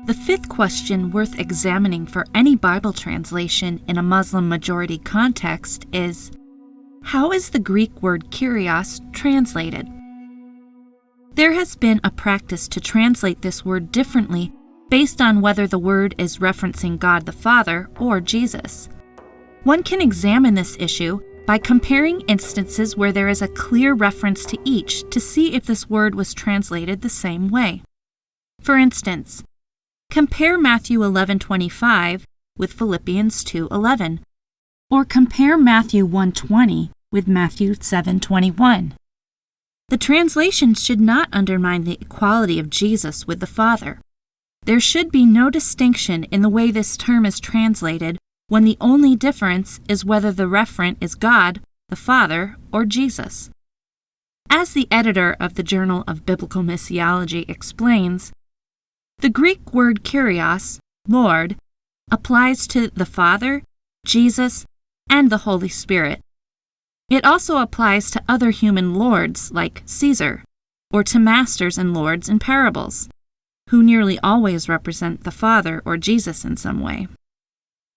The fifth question worth examining for any Bible translation in a Muslim majority context is, how is the Greek word kyrios translated? There has been a practice to translate this word differently based on whether the word is referencing God the Father or Jesus. One can examine this issue by comparing instances where there is a clear reference to each to see if this word was translated the same way. For instance, compare Matthew 11:25 with Philippians 2:11, or compare Matthew 1:20 with Matthew 7:21. The translations should not undermine the equality of Jesus with the Father. There should be no distinction in the way this term is translated when the only difference is whether the referent is God, the Father, or Jesus. As the editor of the Journal of Biblical Missiology explains, the Greek word kyrios, Lord, applies to the Father, Jesus, and the Holy Spirit. It also applies to other human lords like Caesar, or to masters and lords in parables, who nearly always represent the Father or Jesus in some way.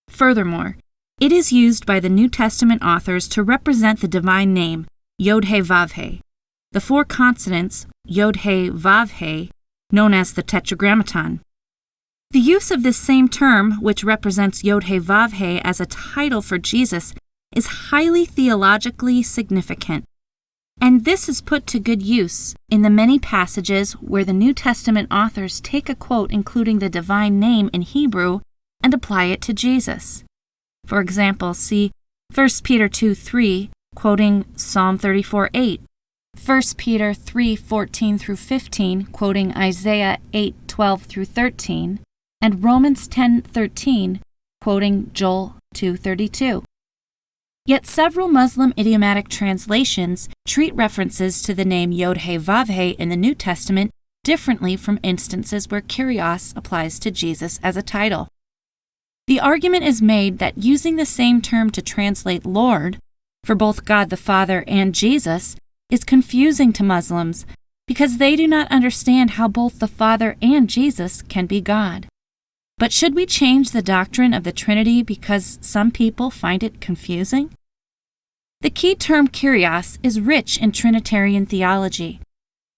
Furthermore, it is used by the New Testament authors to represent the divine name, Yod-He-Vav-He, the four consonants, Yod-He-Vav-He, known as the Tetragrammaton. The use of this same term, which represents Yod-He-Vav-He as a title for Jesus, is highly theologically significant. And this is put to good use in the many passages where the New Testament authors take a quote including the divine name in Hebrew and apply it to Jesus. For example, see 1 Peter 2:3, quoting Psalm 34:8, 1 Peter 3:14 through 15, quoting Isaiah 8:12 through 13, and Romans 10:13, quoting Joel 2:32. Yet several Muslim idiomatic translations treat references to the name Yod-He-Vav-He in the New Testament differently from instances where kyrios applies to Jesus as a title. The argument is made that using the same term to translate Lord for both God the Father and Jesus is confusing to Muslims because they do not understand how both the Father and Jesus can be God. But should we change the doctrine of the Trinity because some people find it confusing? The key term kyrios is rich in Trinitarian theology.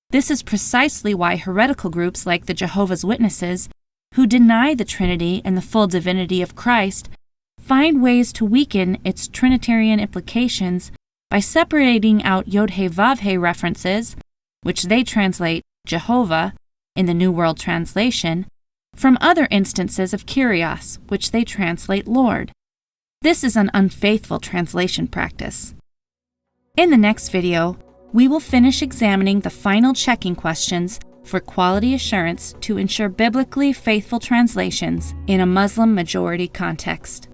This is precisely why heretical groups like the Jehovah's Witnesses, who deny the Trinity and the full divinity of Christ, find ways to weaken its Trinitarian implications by separating out Yod-He-Vav-He references, which they translate Jehovah in the New World Translation, from other instances of kyrios, which they translate Lord. This is an unfaithful translation practice. In the next video, we will finish examining the final checking questions for quality assurance to ensure biblically faithful translations in a Muslim majority context.